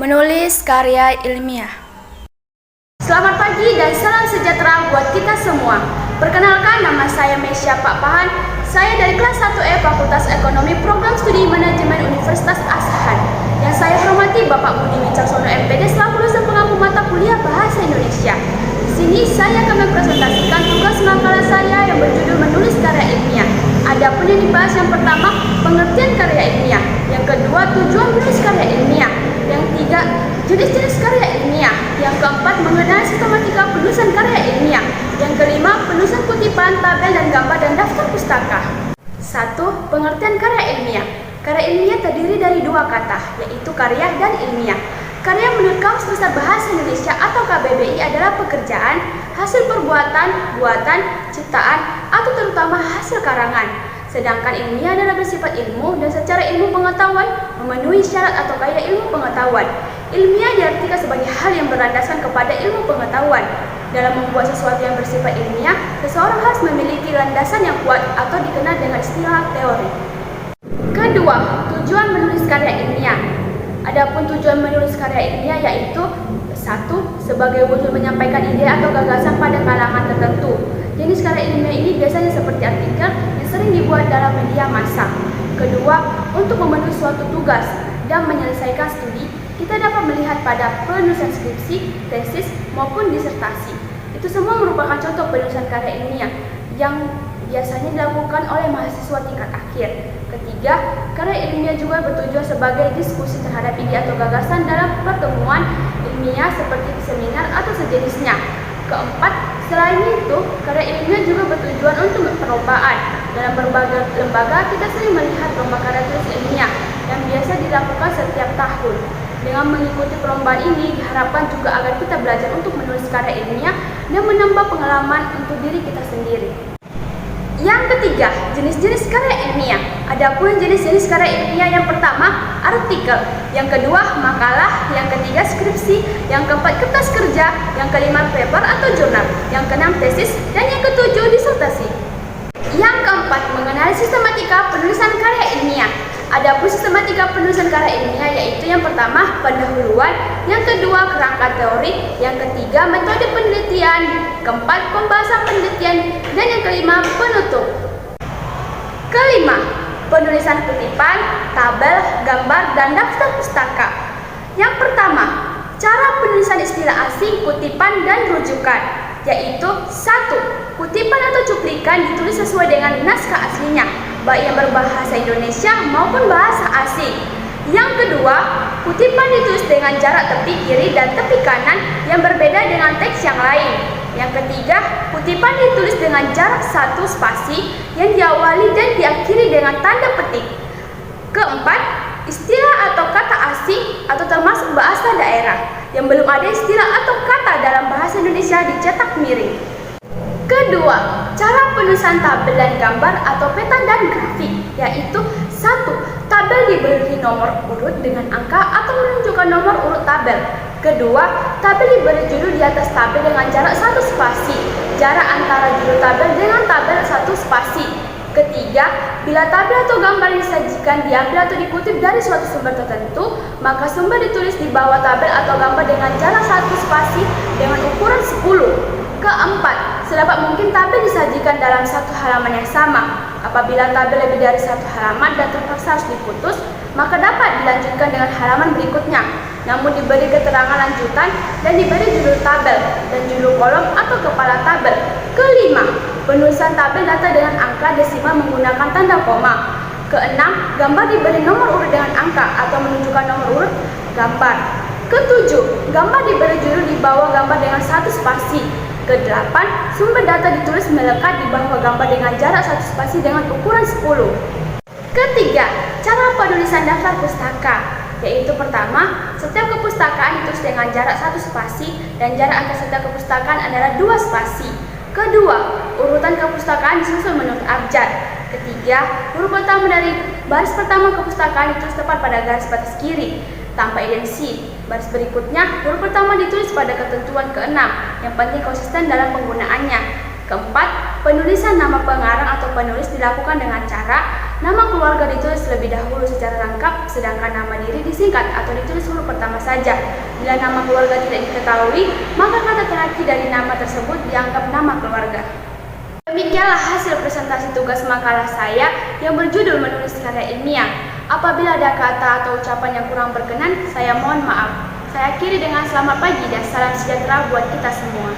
Menulis karya ilmiah. Selamat pagi dan salam sejahtera buat kita semua. Perkenalkan, nama saya Mesya Pak Pahan. Saya dari kelas 1E Fakultas Ekonomi Program Studi Manajemen Universitas Asahan. Yang saya hormati Bapak Budi Wicaksono MPD selaku dosen pengampu mata kuliah Bahasa Indonesia. Di sini saya akan mempresentasikan tugas makalah saya yang berjudul menulis karya ilmiah. Adapun yang dibahas yang pertama, pengertian karya ilmiah. Yang kedua, tujuan menulis karya ilmiah. Yang tiga, jenis-jenis karya ilmiah. Yang keempat, mengenai sistematika penulisan karya ilmiah. Yang kelima, penulisan kutipan, tabel dan gambar dan daftar pustaka. 1. Pengertian karya ilmiah. Karya ilmiah terdiri dari dua kata, yaitu karya dan ilmiah. Karya menurut Kamus Besar Bahasa Indonesia atau KBBI adalah pekerjaan, hasil perbuatan, buatan, ciptaan, atau terutama hasil karangan. Sedangkan ilmiah adalah bersifat ilmu dan secara ilmu pengetahuan memenuhi syarat atau kaidah ilmu pengetahuan. Ilmiah diartikan sebagai hal yang berlandaskan kepada ilmu pengetahuan. Dalam membuat sesuatu yang bersifat ilmiah, seseorang harus memiliki landasan yang kuat atau dikenal dengan istilah teori. Kedua, tujuan menulis karya ilmiah. Adapun tujuan menulis karya ilmiah yaitu 1. Sebagai wujud menyampaikan ide atau gagasan pada kalangan tertentu. Jenis karya ilmiah ini biasanya seperti artikel yang sering dibuat dalam media massa. Kedua, untuk memenuhi suatu tugas dan menyelesaikan studi, kita dapat melihat pada penulisan skripsi, tesis, maupun disertasi. Itu semua merupakan contoh penulisan karya ilmiah yang biasanya dilakukan oleh mahasiswa tingkat akhir. Ketiga, karya ilmiah juga bertujuan sebagai diskusi terhadap ide atau gagasan dalam pertemuan ilmiah seperti seminar atau sejenisnya. Keempat, selain itu, karya ilmiah juga bertujuan untuk perlombaan. Dalam berbagai lembaga, kita sering melihat lomba karya tulis ilmiah yang biasa dilakukan setiap tahun. Dengan mengikuti perlombaan ini, diharapkan juga agar kita belajar untuk menulis karya ilmiah dan menambah pengalaman untuk diri kita sendiri. Yang ketiga, jenis-jenis karya ilmiah. Adapun jenis-jenis karya ilmiah yang pertama, artikel. Yang kedua, makalah. Yang ketiga, skripsi. Yang keempat, kertas kerja. Yang kelima, paper atau jurnal. Yang keenam, tesis. Dan yang ketujuh, disertasi. Yang keempat, mengenai sistematika penulisan karya ilmiah. Adapun sistematika penulisan karya ilmiah yaitu yang pertama, pendahuluan, yang kedua, kerangka teori, yang ketiga, metode penelitian, keempat, pembahasan penelitian, dan yang kelima, penutup. Kelima, penulisan kutipan, tabel, gambar, dan daftar pustaka. Yang pertama, cara penulisan istilah asing, kutipan, dan rujukan, yaitu 1. Kutipan atau cuplikan ditulis sesuai dengan naskah aslinya, baik yang berbahasa Indonesia maupun bahasa asing. Yang kedua, kutipan ditulis dengan jarak tepi kiri dan tepi kanan yang berbeda dengan teks yang lain. Yang ketiga, kutipan ditulis dengan jarak 1 spasi yang diawali dan diakhiri dengan tanda petik. Keempat, istilah atau kata asing atau termasuk bahasa daerah yang belum ada istilah atau kata dalam bahasa Indonesia dicetak miring. Kedua, cara penulisan tabel dan gambar atau peta dan grafik, yaitu 1. Tabel diberi nomor urut dengan angka atau menunjukkan nomor urut tabel. Kedua, tabel diberi judul di atas tabel dengan jarak 1 spasi, jarak antara judul tabel dengan tabel 1 spasi. Ketiga, bila tabel atau gambar yang disajikan diambil atau dikutip dari suatu sumber tertentu, maka sumber ditulis di bawah tabel atau gambar dengan jarak 1 spasi dengan ukuran 10. Keempat, sedapat mungkin tabel disajikan dalam satu halaman yang sama. Apabila tabel lebih dari satu halaman dan terpaksa harus diputus, maka dapat dilanjutkan dengan halaman berikutnya, namun diberi keterangan lanjutan dan diberi judul tabel dan judul kolom atau kepala tabel. Kelima, penulisan tabel data dengan angka desimal menggunakan tanda koma. Keenam, gambar diberi nomor urut dengan angka atau menunjukkan nomor urut gambar. Ketujuh, gambar diberi judul di bawah gambar dengan 1 spasi. Kedelapan, sumber data ditulis melekat di bawah gambar dengan jarak 1 spasi dengan ukuran 10. Ketiga, cara penulisan daftar pustaka, yaitu pertama, setiap kepustakaan ditulis dengan jarak 1 spasi dan jarak antara setiap kepustakaan adalah 2 spasi. Kedua, urutan kepustakaan disusun menurut abjad. Ketiga, huruf pertama dari baris pertama kepustakaan ditulis tepat pada garis batas kiri tanpa edensi. Baris berikutnya, huruf pertama ditulis pada ketentuan keenam, yang penting konsisten dalam penggunaannya. Keempat, penulisan nama pengarang atau penulis dilakukan dengan cara Nama keluarga ditulis lebih dahulu secara lengkap, sedangkan nama diri disingkat atau ditulis huruf pertama saja. Bila nama keluarga tidak diketahui, maka kata terakhir dari nama tersebut dianggap nama keluarga. Demikianlah hasil presentasi tugas makalah saya yang berjudul menulis karya ilmiah. Apabila ada kata atau ucapan yang kurang berkenan, saya mohon maaf. Saya akhiri dengan selamat pagi dan salam sejahtera buat kita semua.